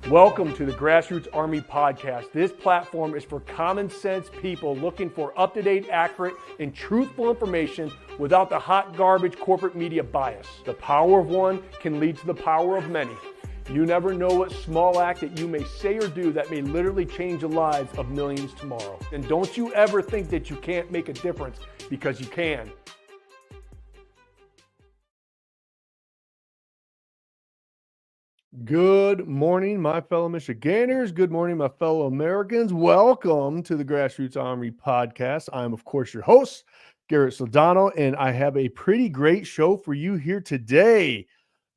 Welcome to the Grassroots Army podcast. This platform is for common sense people looking for up-to-date, accurate, and truthful information without the hot garbage corporate media bias. The power of one can lead to the power of many. You never know what small act that you may say or do that may literally change the lives of millions tomorrow. And don't you ever think that you can't make a difference, because you can. Good morning, my fellow Michiganders. Good morning, my fellow Americans. Welcome to the Grassroots Army podcast. I'm, of course, your host, Garrett Soldano, and I have a pretty great show for you here today.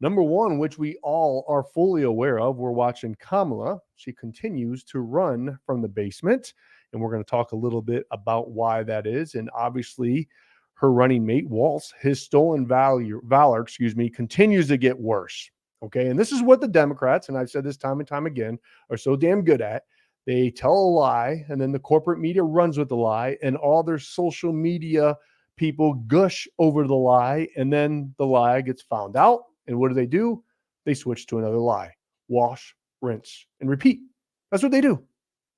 Number one, which we all are fully aware of, we're watching Kamala. She continues to run from the basement, and we're going to talk a little bit about why that is. And obviously, her running mate, Walz, his stolen valor, continues to get worse. Okay, and this is what the Democrats, and I've said this time and time again, are so damn good at. They tell a lie, and then the corporate media runs with the lie, and all their social media people gush over the lie, and then the lie gets found out. And what do? They switch to another lie. Wash, rinse, and repeat. That's what they do.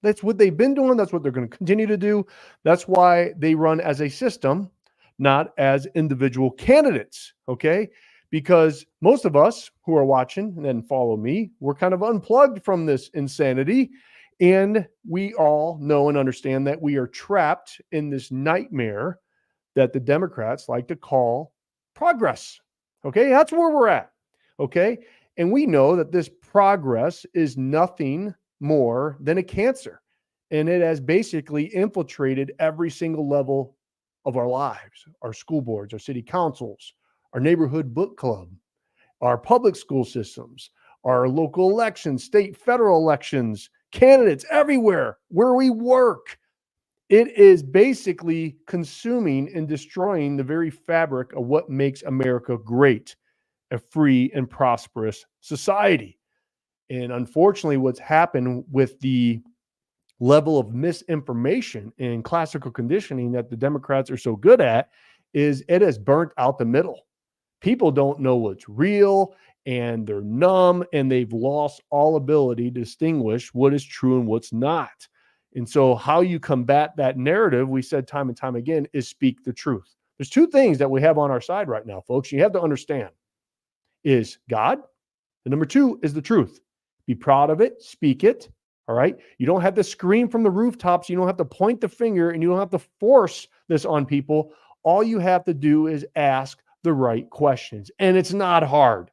That's what they've been doing. That's what they're going to continue to do. That's why they run as a system, not as individual candidates, okay? Because most of us who are watching and then follow me, we're kind of unplugged from this insanity. And we all know and understand that we are trapped in this nightmare that the Democrats like to call progress. Okay, that's where we're at. Okay, and we know that this progress is nothing more than a cancer. And it has basically infiltrated every single level of our lives, our school boards, our city councils, our neighborhood book club, our public school systems, our local elections, state, federal elections, candidates everywhere where we work. It is basically consuming and destroying the very fabric of what makes America great, a free and prosperous society. And unfortunately, what's happened with the level of misinformation and classical conditioning that the Democrats are so good at is it has burnt out the middle. People don't know what's real, and they're numb, and they've lost all ability to distinguish what is true and what's not. And so how you combat that narrative, we said time and time again, is speak the truth. There's two things that we have on our side right now, folks. You have to understand is God. And number two is the truth. Be proud of it. Speak it. All right. You don't have to scream from the rooftops. You don't have to point the finger, and you don't have to force this on people. All you have to do is ask the right questions. And it's not hard.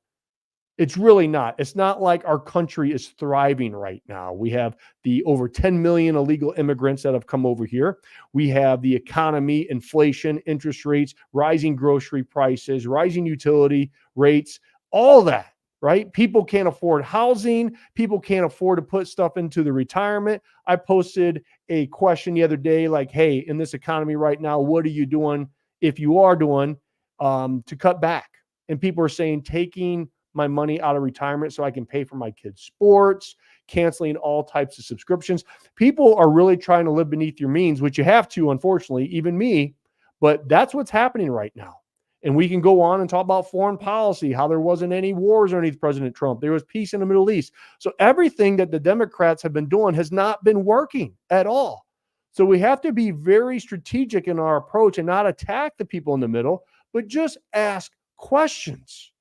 It's really not. It's not like our country is thriving right now. We have the over 10 million illegal immigrants that have come over here. We have the economy, inflation, interest rates, rising grocery prices, rising utility rates, all that, right? People can't afford housing. People can't afford to put stuff into the retirement. I posted a question the other day like, hey, in this economy right now, what are you doing, if you are doing, to cut back? And people are saying taking my money out of retirement so I can pay for my kids' sports, canceling all types of subscriptions. People are really trying to live beneath your means, which you have to, unfortunately, even me. But that's what's happening right now. And we can go on and talk about foreign policy, how there wasn't any wars underneath President Trump. There was peace in the Middle East. So everything that the Democrats have been doing has not been working at all. So we have to be very strategic in our approach and not attack the people in the middle, but just ask questions.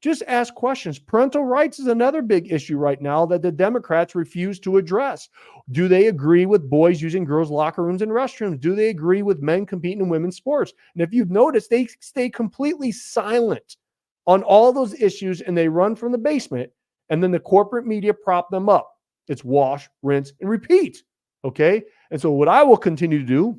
Just ask questions. Parental rights is another big issue right now that the Democrats refuse to address. Do they agree with boys using girls' locker rooms and restrooms? Do they agree with men competing in women's sports? And if you've noticed, they stay completely silent on all those issues, and they run from the basement, and then the corporate media prop them up. It's wash, rinse, and repeat. Okay? And so what I will continue to do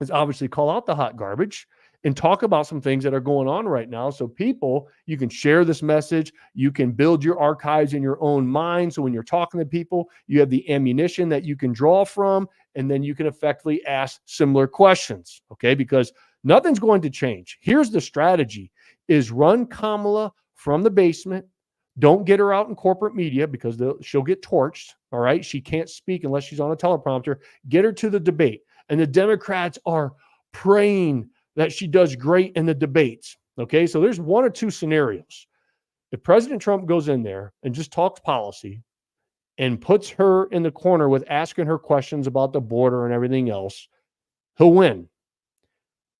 is obviously call out the hot garbage and talk about some things that are going on right now. So people, you can share this message. You can build your archives in your own mind. So when you're talking to people, you have the ammunition that you can draw from, and then you can effectively ask similar questions, okay? Because nothing's going to change. Here's the strategy, is run Kamala from the basement. Don't get her out in corporate media because she'll get torched, all right? She can't speak unless she's on a teleprompter. Get her to the debate. And the Democrats are praying that she does great in the debates. Okay, so there's one or two scenarios. If President Trump goes in there and just talks policy and puts her in the corner with asking her questions about the border and everything else, he'll win.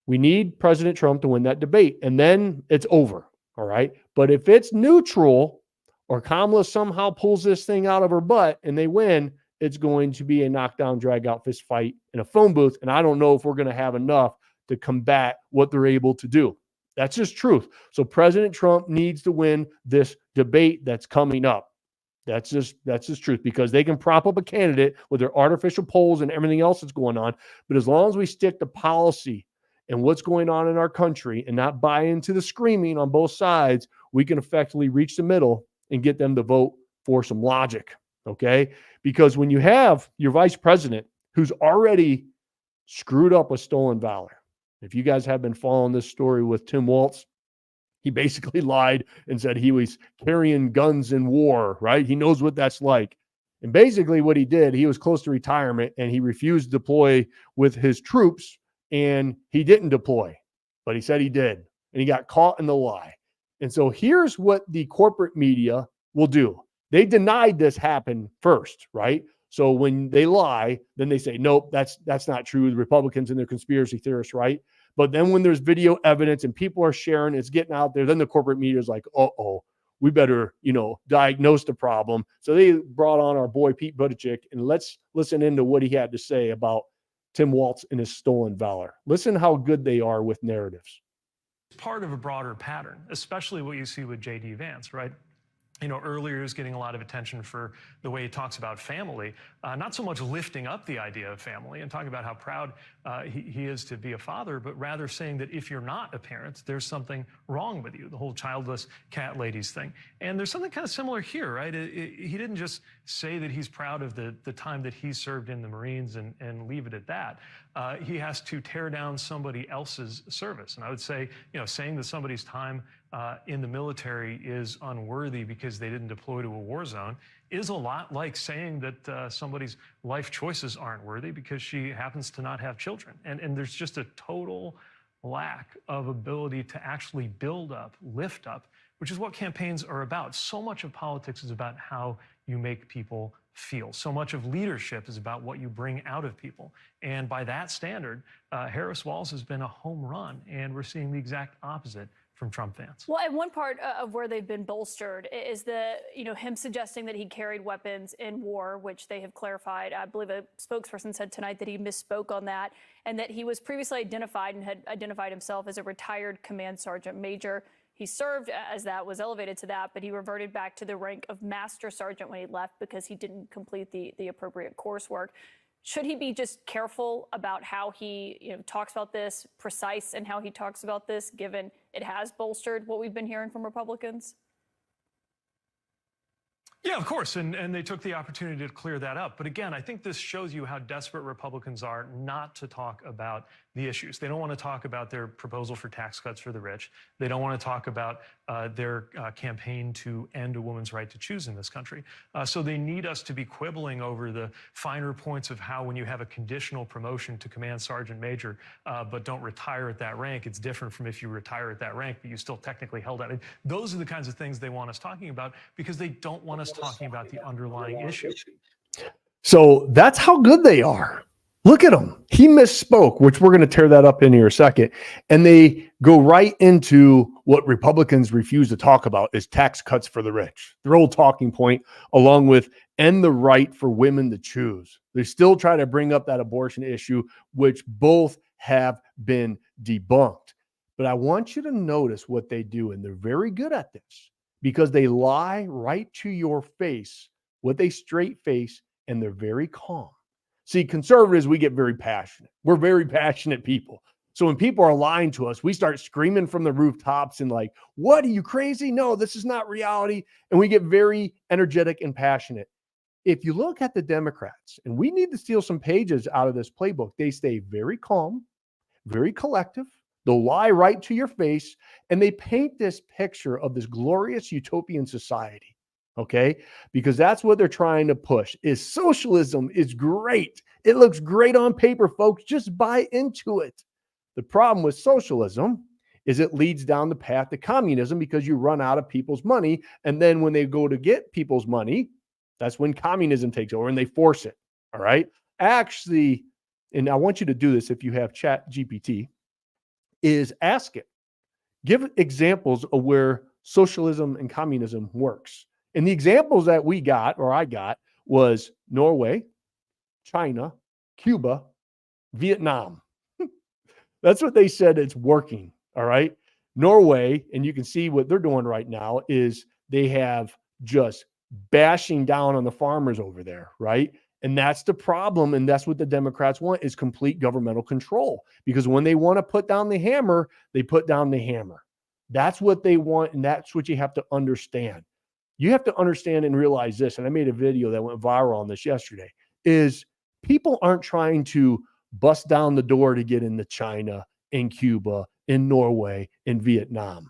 We need President Trump to win that debate, and then it's over. All right. But if it's neutral or Kamala somehow pulls this thing out of her butt and they win, it's going to be a knockdown, drag out fist fight in a phone booth. And I don't know if we're going to have enough to combat what they're able to do. That's just truth. So President Trump needs to win this debate that's coming up. That's just truth, because they can prop up a candidate with their artificial polls and everything else that's going on. But as long as we stick to policy and what's going on in our country and not buy into the screaming on both sides, we can effectively reach the middle and get them to vote for some logic. Okay? Because when you have your vice president who's already screwed up with stolen valor, if you guys have been following this story with Tim Walz, he basically lied and said he was carrying guns in war, right? He knows what that's like. And basically what he did, he was close to retirement and he refused to deploy with his troops, and he didn't deploy, but he said he did, and he got caught in the lie. And so here's what the corporate media will do. They denied this happened first, right? So when they lie, then they say, nope, that's not true. The Republicans and their conspiracy theorists, right? But then when there's video evidence and people are sharing, it's getting out there, then the corporate media is like, we better, diagnose the problem. So they brought on our boy Pete Buttigieg, and let's listen into what he had to say about Tim Walz and his stolen valor. Listen how good they are with narratives. Part of a broader pattern, especially what you see with J.D. Vance, right? Earlier he was getting a lot of attention for the way he talks about family, not so much lifting up the idea of family and talking about how proud he is to be a father, but rather saying that if you're not a parent, there's something wrong with you, the whole childless cat ladies thing. And there's something kind of similar here, right? He didn't just say that he's proud of the time that he served in the Marines and leave it at that. He has to tear down somebody else's service. And I would say, saying that somebody's time in the military is unworthy because they didn't deploy to a war zone is a lot like saying that somebody's life choices aren't worthy because she happens to not have children. And there's just a total lack of ability to actually build up, lift up, which is what campaigns are about. So much of politics is about how you make people feel. So much of leadership is about what you bring out of people. And by that standard, Harris-Walz has been a home run, and we're seeing the exact opposite from Trump Vance. Well, and one part of where they've been bolstered is him suggesting that he carried weapons in war, which they have clarified. I believe a spokesperson said tonight that he misspoke on that, and that he was previously identified and had identified himself as a retired command sergeant major. He served as that, was elevated to that, but he reverted back to the rank of master sergeant when he left because he didn't complete the appropriate coursework. Should he be just careful about how he talks about this, precise in how he talks about this, given it has bolstered what we've been hearing from Republicans? Yeah, of course, and they took the opportunity to clear that up. But again, I think this shows you how desperate Republicans are not to talk about the issues. They don't want to talk about their proposal for tax cuts for the rich. They don't want to talk about their campaign to end a woman's right to choose in this country. So they need us to be quibbling over the finer points of how when you have a conditional promotion to command sergeant major, but don't retire at that rank, it's different from if you retire at that rank, but you still technically held out. Those are the kinds of things they want us talking about because they don't want us talking about the underlying issue. So that's how good they are. Look at him. He misspoke, which we're going to tear that up in here a second. And they go right into what Republicans refuse to talk about is tax cuts for the rich. Their old talking point, along with end the right for women to choose. They still try to bring up that abortion issue, which both have been debunked. But I want you to notice what they do, and they're very good at this because they lie right to your face with a straight face, and they're very calm. See, conservatives, we get very passionate. We're very passionate people. So when people are lying to us, we start screaming from the rooftops and like, what, are you crazy? No, this is not reality. And we get very energetic and passionate. If you look at the Democrats, and we need to steal some pages out of this playbook, they stay very calm, very collective. They'll lie right to your face, and they paint this picture of this glorious utopian society. Okay, because that's what they're trying to push is socialism is great. It looks great on paper, folks. Just buy into it. The problem with socialism is it leads down the path to communism because you run out of people's money. And then when they go to get people's money, That's when communism takes over and they force it. All right. Actually, and I want you to do this if you have Chat GPT, is ask it. Give examples of where socialism and communism works. And the examples that we got, or I got, was Norway, China, Cuba, Vietnam. That's what they said it's working. All right. Norway, and you can see what they're doing right now is they have just bashing down on the farmers over there, right? And that's the problem. And that's what the Democrats want is complete governmental control. Because when they want to put down the hammer, they put down the hammer. That's what they want. And that's what you have to understand. You have to understand and realize this. And I made a video that went viral on this yesterday, is people aren't trying to bust down the door to get into China and Cuba, in Norway, in Vietnam.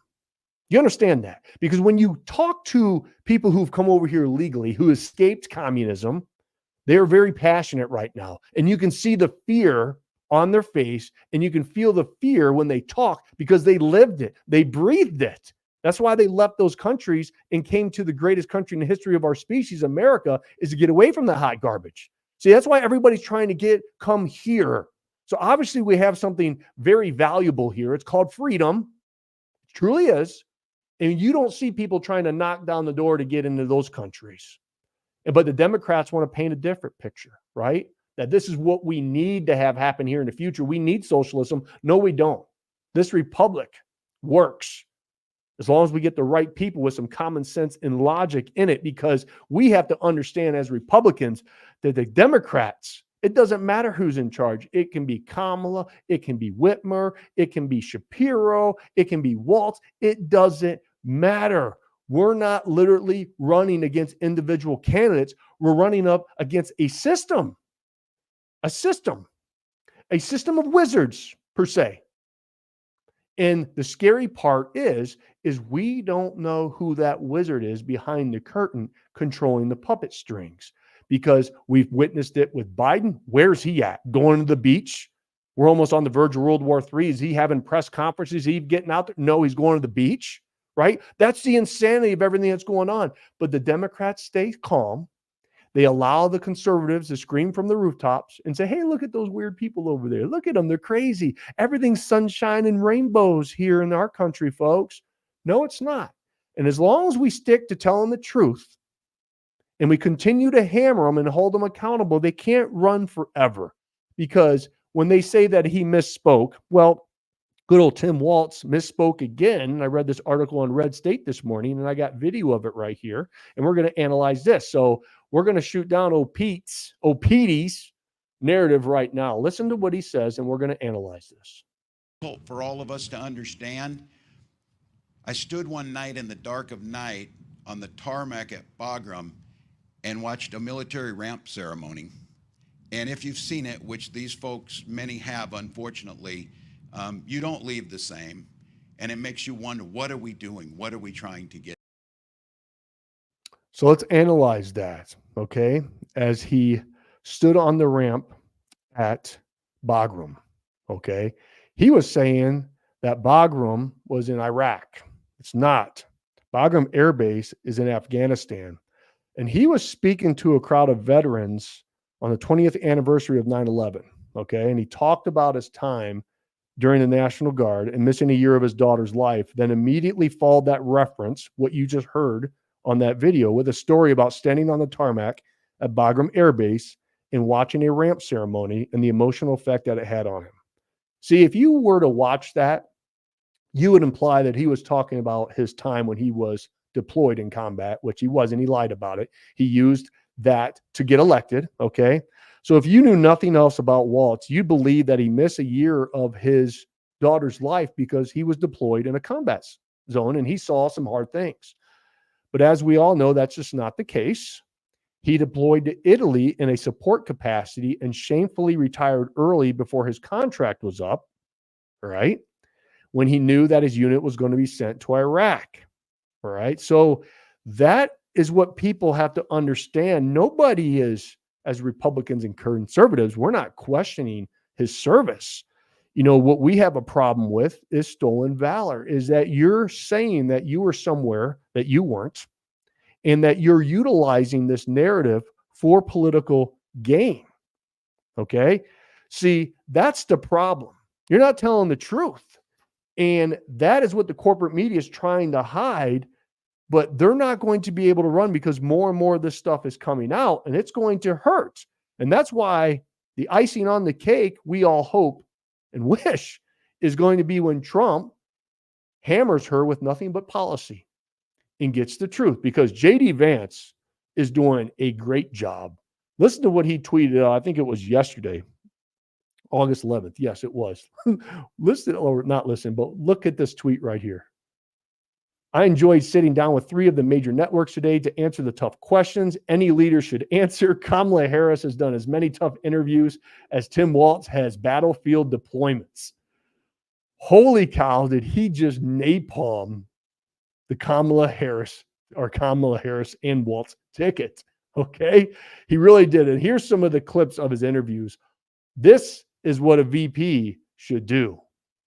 You understand that? Because when you talk to people who've come over here legally, who escaped communism, they're very passionate right now. And you can see the fear on their face, and you can feel the fear when they talk because they lived it. They breathed it. That's why they left those countries and came to the greatest country in the history of our species, America, is to get away from the hot garbage. See, that's why everybody's trying to come here. So obviously we have something very valuable here. It's called freedom. It truly is. And you don't see people trying to knock down the door to get into those countries. But the Democrats want to paint a different picture, right? That this is what we need to have happen here in the future. We need socialism. No, we don't. This republic works as long as we get the right people with some common sense and logic in it, because we have to understand as Republicans that the Democrats, it doesn't matter who's in charge. It can be Kamala, it can be Whitmer, it can be Shapiro, it can be Walz. It doesn't matter. We're not literally running against individual candidates. We're running up against a system of wizards, per se. And the scary part is we don't know who that wizard is behind the curtain controlling the puppet strings, because we've witnessed it with Biden. Where's he at? Going to the beach? We're almost on the verge of World War III. Is he having press conferences? Is he getting out there? No, he's going to the beach, right? That's the insanity of everything that's going on. But the Democrats stay calm. They allow the conservatives to scream from the rooftops and say, hey, look at those weird people over there. Look at them. They're crazy. Everything's sunshine and rainbows here in our country, folks. No, it's not. And as long as we stick to telling the truth and we continue to hammer them and hold them accountable, they can't run forever. Because when they say that he misspoke, well, good old Tim Walz misspoke again. I read this article on Red State this morning, and I got video of it right here. And we're going to analyze this. So we're going to shoot down Petey's narrative right now. Listen to what he says, and we're going to analyze this. For all of us to understand, I stood one night in the dark of night on the tarmac at Bagram and watched a military ramp ceremony. And if you've seen it, which these folks, many have, unfortunately, you don't leave the same. And it makes you wonder, what are we doing? What are we trying to get? So let's analyze that, okay? As he stood on the ramp at Bagram, okay? He was saying that Bagram was in Iraq. It's not. Bagram Air Base is in Afghanistan. And he was speaking to a crowd of veterans on the 20th anniversary of 9/11, okay? And he talked about his time during the National Guard and missing a year of his daughter's life. Then immediately followed that reference, what you just heard on that video, with a story about standing on the tarmac at Bagram Air Base and watching a ramp ceremony and the emotional effect that it had on him. See, if you were to watch that, you would imply that he was talking about his time when he was deployed in combat, which he wasn't. He lied about it. He used that to get elected, okay? So if you knew nothing else about Walz, you'd believe that he missed a year of his daughter's life because he was deployed in a combat zone and he saw some hard things. But as we all know, that's just not the case. He deployed to Italy in a support capacity and shamefully retired early before his contract was up, right? When he knew that his unit was going to be sent to Iraq, all right? So that is what people have to understand. Nobody is, as Republicans and conservatives, we're not questioning his service. You know, what we have a problem with is stolen valor, is that you're saying that you were somewhere that you weren't, and that you're utilizing this narrative for political gain. Okay. See, that's the problem. You're not telling the truth. And that is what the corporate media is trying to hide, but they're not going to be able to run because more and more of this stuff is coming out and it's going to hurt. And that's why the icing on the cake, we all hope and wish, is going to be when Trump hammers her with nothing but policy and gets the truth, because JD Vance is doing a great job. Listen to what he tweeted. I think it was yesterday, August 11th. Yes, it was. Listen, or not listen, but look at this tweet right here. I enjoyed sitting down with 3 of the major networks today to answer the tough questions any leader should answer. Kamala Harris has done as many tough interviews as Tim Walz has battlefield deployments. Holy cow, did he just napalm the Kamala Harris and Walz ticket? Okay, he really did. And here's some of the clips of his interviews. This is what a VP should do.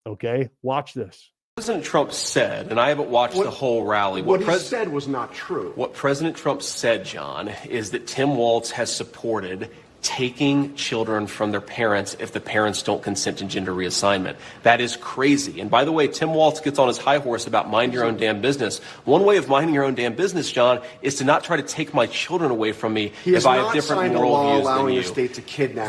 Okay, watch this. President Trump said, and I haven't watched the whole rally. What he said was not true. What President Trump said, John, is that Tim Walz has supported taking children from their parents if the parents don't consent to gender reassignment. That is crazy. And by the way, Tim Walz gets on his high horse about mind your own damn business. One way of minding your own damn business, John, is to not try to take my children away from me if I have different moral views than you. Allowing the state to kidnap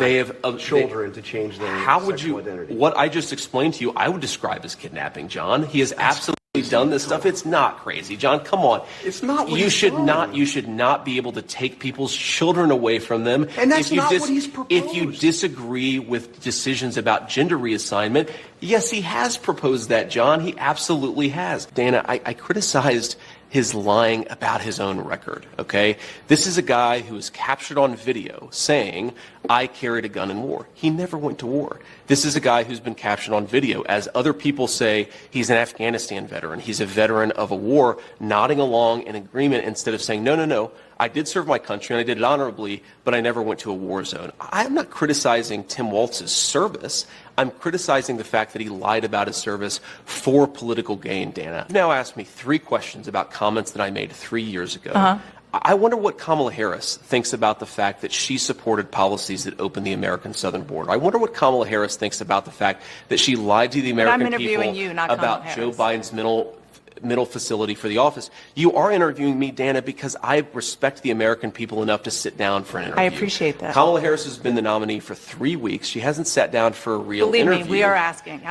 children to change their sexual identity. What I just explained to you, I would describe as kidnapping, John. He has absolutely done this stuff. It's not crazy, John. Come on. It's not what you should not be able to take people's children away from them. And that's not what he's proposed. If you disagree with decisions about gender reassignment, yes, he has proposed that, John. He absolutely has. Dana, I criticized his lying about his own record, okay? This is a guy who was captured on video saying, I carried a gun in war. He never went to war. This is a guy who's been captured on video. As other people say, he's an Afghanistan veteran. He's a veteran of a war, nodding along in agreement instead of saying, no, I did serve my country and I did it honorably, but I never went to a war zone. I'm not criticizing Tim Walz's service. I'm criticizing the fact that he lied about his service for political gain, Dana. You've now asked me 3 questions about comments that I made 3 years ago. I wonder what Kamala Harris thinks about the fact that she supported policies that open the American southern border. I wonder what Kamala Harris thinks about the fact that she lied to the American people about Joe Biden's middle facility for the office. You are interviewing me, Dana, because I respect the American people enough to sit down for an interview. I appreciate that. Kamala Harris has been the nominee for 3 weeks. She hasn't sat down for a real interview. Believe me, we are asking.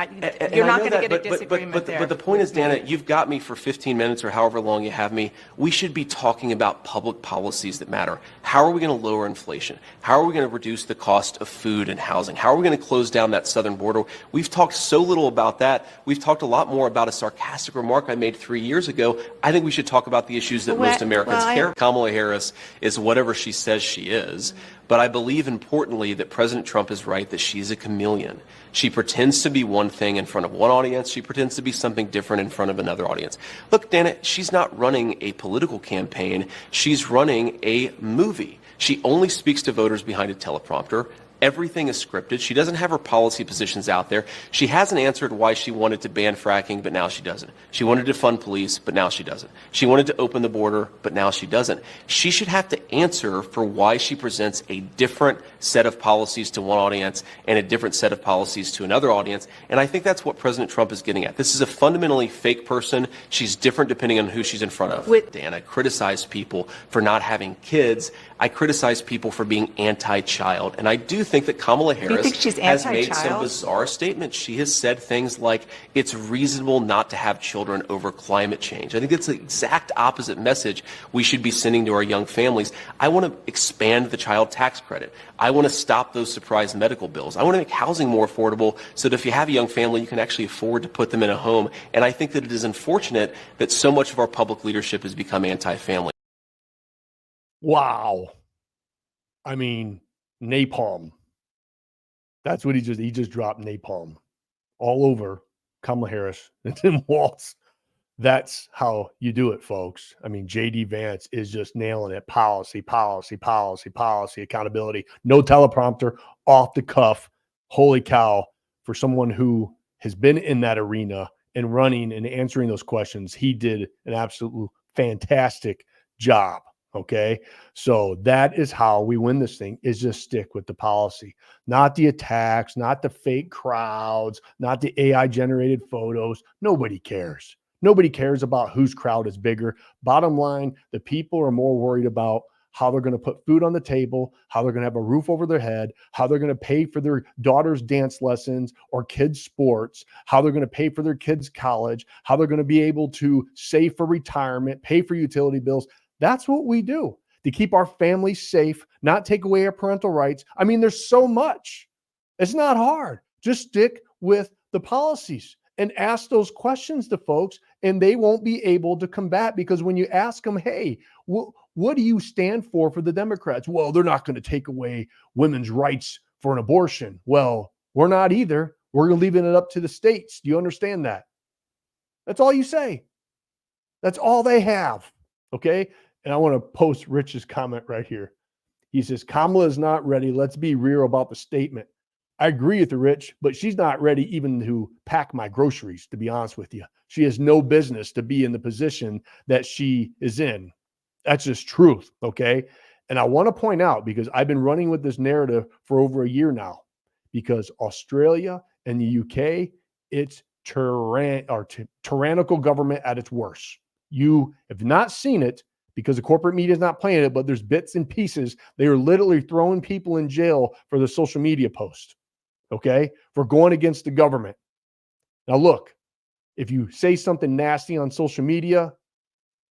You're not going to get a disagreement there. But the point is, Dana, you've got me for 15 minutes or however long you have me. We should be talking about public policies that matter. How are we going to lower inflation? How are we going to reduce the cost of food and housing? How are we going to close down that southern border? We've talked so little about that. We've talked a lot more about a sarcastic remark I made 3 years ago. I think we should talk about the issues that most Americans care. Kamala Harris is whatever she says she is. But I believe importantly that President Trump is right that she's a chameleon. She pretends to be one thing in front of one audience. She pretends to be something different in front of another audience. Look, Dana, she's not running a political campaign. She's running a movie. She only speaks to voters behind a teleprompter. Everything is scripted. She doesn't have her policy positions out there. She hasn't answered why she wanted to ban fracking, but now she doesn't. She wanted to fund police, but now she doesn't. She wanted to open the border, but now she doesn't. She should have to answer for why she presents a different set of policies to one audience and a different set of policies to another audience. And I think that's what President Trump is getting at. This is a fundamentally fake person. She's different depending on who she's in front of. Dan, I criticize people for not having kids. I criticize people for being anti-child. And I do think that Kamala Harris has made some bizarre statements. She has said things like, it's reasonable not to have children over climate change. I think that's the exact opposite message we should be sending to our young families. I want to expand the child tax credit. I want to stop those surprise medical bills. I want to make housing more affordable so that if you have a young family, you can actually afford to put them in a home. And I think that it is unfortunate that so much of our public leadership has become anti-family. Wow. I mean, napalm. That's what he just dropped napalm all over Kamala Harris and Tim Walz. That's how you do it, folks. I mean, JD Vance is just nailing it. Policy, accountability. No teleprompter, off the cuff. Holy cow. For someone who has been in that arena and running and answering those questions, he did an absolute fantastic job. Okay. So that is how we win this thing, is just stick with the policy, not the attacks, not the fake crowds, not the AI generated photos. Nobody cares. Nobody cares about whose crowd is bigger. Bottom line, the people are more worried about how they're going to put food on the table, how they're going to have a roof over their head, how they're going to pay for their daughter's dance lessons or kids' sports, how they're going to pay for their kids' college, how they're going to be able to save for retirement, pay for utility bills. That's what we do to keep our families safe, not take away our parental rights. I mean, there's so much. It's not hard. Just stick with the policies and ask those questions to folks, and they won't be able to combat, because when you ask them, hey, what do you stand for the Democrats? Well, they're not going to take away women's rights for an abortion. Well, we're not either. We're leaving it up to the states. Do you understand that? That's all you say. That's all they have. Okay. And I want to post Rich's comment right here. He says, Kamala is not ready. Let's be real about the statement. I agree with you, Rich, but she's not ready even to pack my groceries, to be honest with you. She has no business to be in the position that she is in. That's just truth, okay? And I want to point out, because I've been running with this narrative for over a year now, because Australia and the UK, it's tyrannical government at its worst. You have not seen it because the corporate media is not playing it, but there's bits and pieces. They are literally throwing people in jail for the social media post, okay, for going against the government. Now, look, if you say something nasty on social media,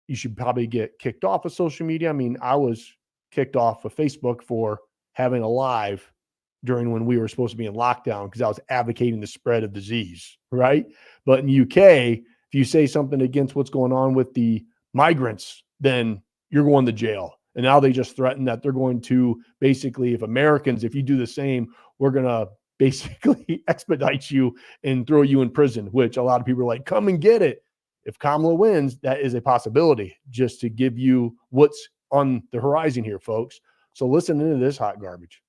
you should probably get kicked off of social media. I mean, I was kicked off of Facebook for having a live during when we were supposed to be in lockdown because I was advocating the spread of disease, right? But in the UK, if you say something against what's going on with the migrants, then you're going to jail. And now they just threaten that they're going to basically, if you do the same, we're going to basically expedite you and throw you in prison, which a lot of people are like, come and get it. If Kamala wins, that is a possibility, just to give you what's on the horizon here, folks. So listen into this hot garbage.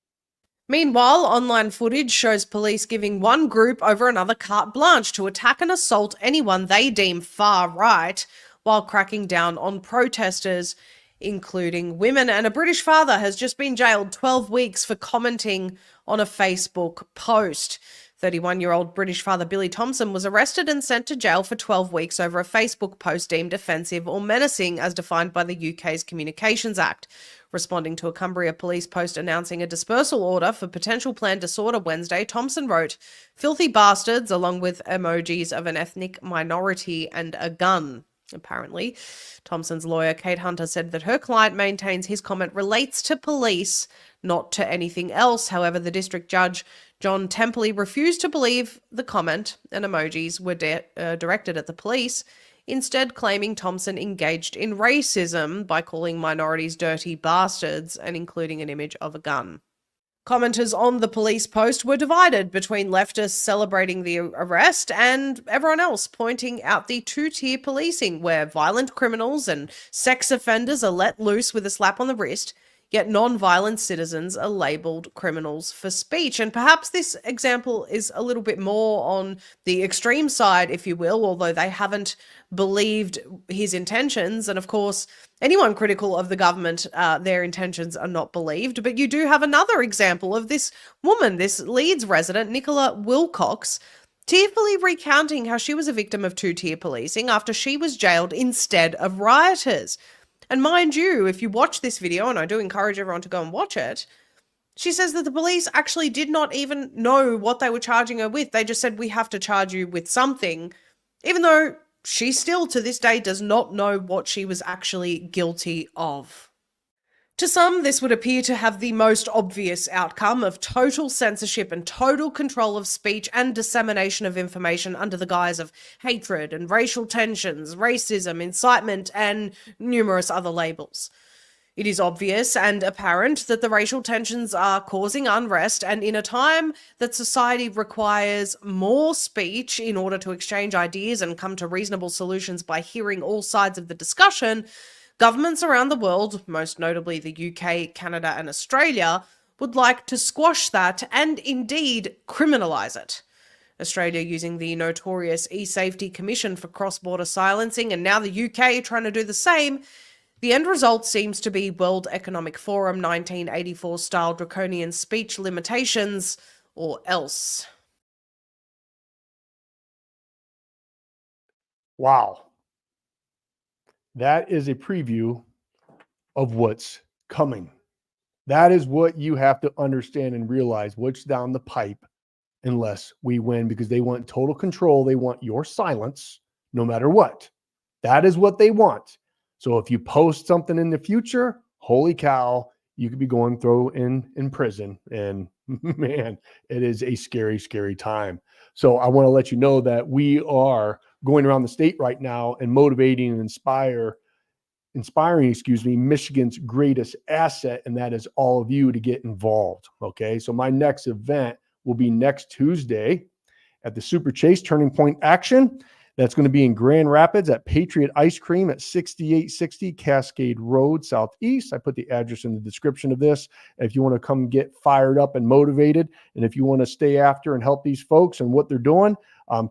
Meanwhile, online footage shows police giving one group over another carte blanche to attack and assault anyone they deem far right, while cracking down on protesters, including women. And a British father has just been jailed 12 weeks for commenting on a Facebook post. 31-year-old British father Billy Thompson was arrested and sent to jail for 12 weeks over a Facebook post deemed offensive or menacing as defined by the UK's Communications Act. Responding to a Cumbria police post announcing a dispersal order for potential planned disorder Wednesday, Thompson wrote, "Filthy bastards," along with emojis of an ethnic minority and a gun. Apparently, Thompson's lawyer, Kate Hunter, said that her client maintains his comment relates to police, not to anything else. However, the district judge, John Templey, refused to believe the comment and emojis were directed at the police, instead claiming Thompson engaged in racism by calling minorities dirty bastards and including an image of a gun. Commenters on the police post were divided between leftists celebrating the arrest and everyone else pointing out the two-tier policing where violent criminals and sex offenders are let loose with a slap on the wrist, yet non-violent citizens are labelled criminals for speech. And perhaps this example is a little bit more on the extreme side, if you will, although they haven't believed his intentions. And of course, anyone critical of the government, their intentions are not believed. But you do have another example of this woman, this Leeds resident, Nicola Wilcox, tearfully recounting how she was a victim of two-tier policing after she was jailed instead of rioters. And mind you, if you watch this video, and I do encourage everyone to go and watch it, she says that the police actually did not even know what they were charging her with. They just said, we have to charge you with something, even though she still to this day does not know what she was actually guilty of. To some, this would appear to have the most obvious outcome of total censorship and total control of speech and dissemination of information under the guise of hatred and racial tensions, racism, incitement, and numerous other labels. It is obvious and apparent that the racial tensions are causing unrest, and in a time that society requires more speech in order to exchange ideas and come to reasonable solutions by hearing all sides of the discussion, governments around the world, most notably the UK, Canada, and Australia, would like to squash that and indeed criminalise it. Australia using the notorious e-Safety Commission for cross-border silencing, and now the UK trying to do the same. The end result seems to be World Economic Forum 1984 style draconian speech limitations, or else. Wow. That is a preview of what's coming. That is what you have to understand and realize what's down the pipe unless we win, because they want total control. They want your silence no matter what. That is what they want. So if you post something in the future, holy cow, you could be going through in prison. And man, it is a scary, scary time. So I want to let you know that we are going around the state right now and motivating and inspiring, Michigan's greatest asset, and that is all of you to get involved. Okay, so my next event will be next Tuesday at the Super Chase Turning Point Action. That's going to be in Grand Rapids at Patriot Ice Cream at 6860 Cascade Road Southeast. I put the address in the description of this. If you want to come get fired up and motivated, and if you want to stay after and help these folks and what they're doing,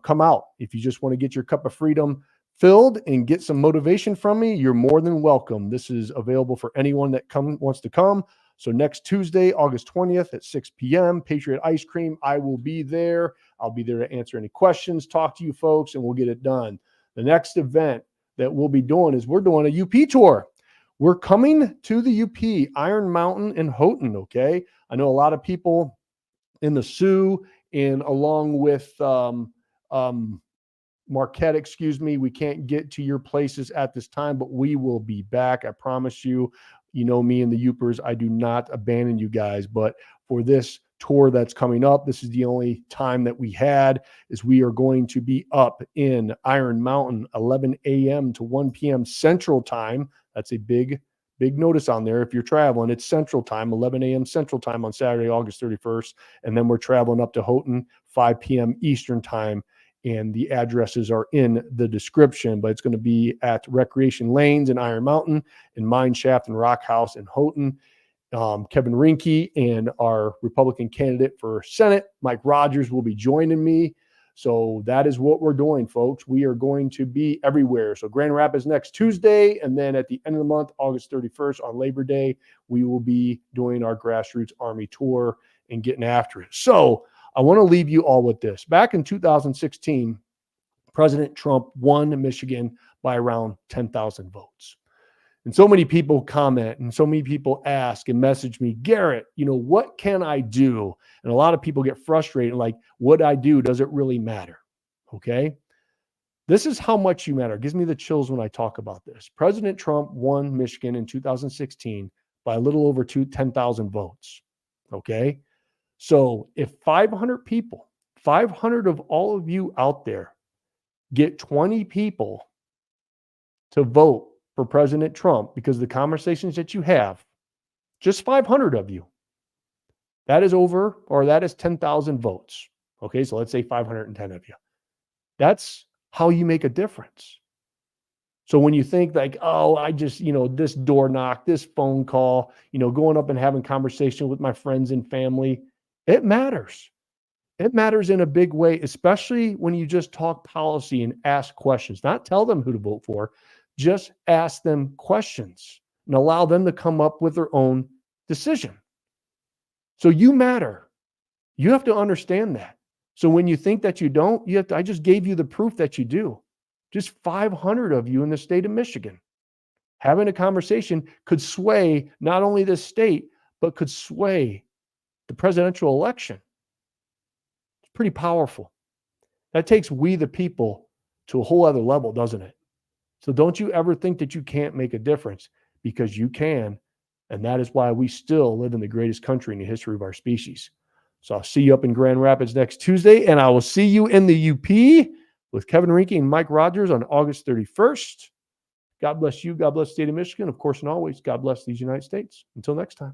come out. If you just want to get your cup of freedom filled and get some motivation from me, you're more than welcome. This is available for anyone that wants to come. So next Tuesday, August 20th at 6 p.m., Patriot Ice Cream. I will be there. I'll be there to answer any questions, talk to you folks, and we'll get it done. The next event that we'll be doing is we're doing a UP tour. We're coming to the UP, Iron Mountain and Houghton, okay? I know a lot of people in the Sioux and along with Marquette, we can't get to your places at this time, but we will be back. I promise you. You know me and the Yoopers, I do not abandon you guys, but for this tour that's coming up, this is the only time that we had, is we are going to be up in Iron Mountain, 11 a.m. to 1 p.m. Central Time. That's a big notice on there. If you're traveling, it's Central Time, 11 a.m. Central Time on Saturday, August 31st. And then we're traveling up to Houghton, 5 p.m. Eastern Time. And the addresses are in the description, but it's going to be at Recreation Lanes in Iron Mountain, and Mine Shaft and Rock House in Houghton. Kevin Rinke and our Republican candidate for Senate, Mike Rogers, will be joining me. So that is what we're doing, folks. We are going to be everywhere. So Grand Rapids next Tuesday, and then at the end of the month, August 31st on Labor Day, we will be doing our Grassroots Army tour and getting after it. So I want to leave you all with this. Back in 2016, President Trump won Michigan by around 10,000 votes. And so many people comment and so many people ask and message me, Garrett, what can I do? And a lot of people get frustrated, like, what I do, does it really matter? Okay. This is how much you matter. It gives me the chills when I talk about this. President Trump won Michigan in 2016 by a little over 10,000 votes. Okay. So if 500 people, 500 of all of you out there get 20 people to vote for President Trump because of the conversations that you have, just 500 of you, that is 10,000 votes. Okay, so let's say 510 of you. That's how you make a difference. So when you think like, oh, I just, this door knock, this phone call, going up and having conversation with my friends and family, it matters. It matters in a big way, especially when you just talk policy and ask questions. Not tell them who to vote for, just ask them questions and allow them to come up with their own decision. So you matter. You have to understand that. So when you think that you don't, I just gave you the proof that you do. Just 500 of you in the state of Michigan having a conversation could sway not only this state, but could sway the presidential election. It's pretty powerful. That takes we the people to a whole other level, doesn't it? So don't you ever think that you can't make a difference, because you can. And that is why we still live in the greatest country in the history of our species. So I'll see you up in Grand Rapids next Tuesday, and I will see you in the UP with Kevin Rinke and Mike Rogers on August 31st. God bless you. God bless the state of Michigan. Of course, and always, God bless these United States. Until next time.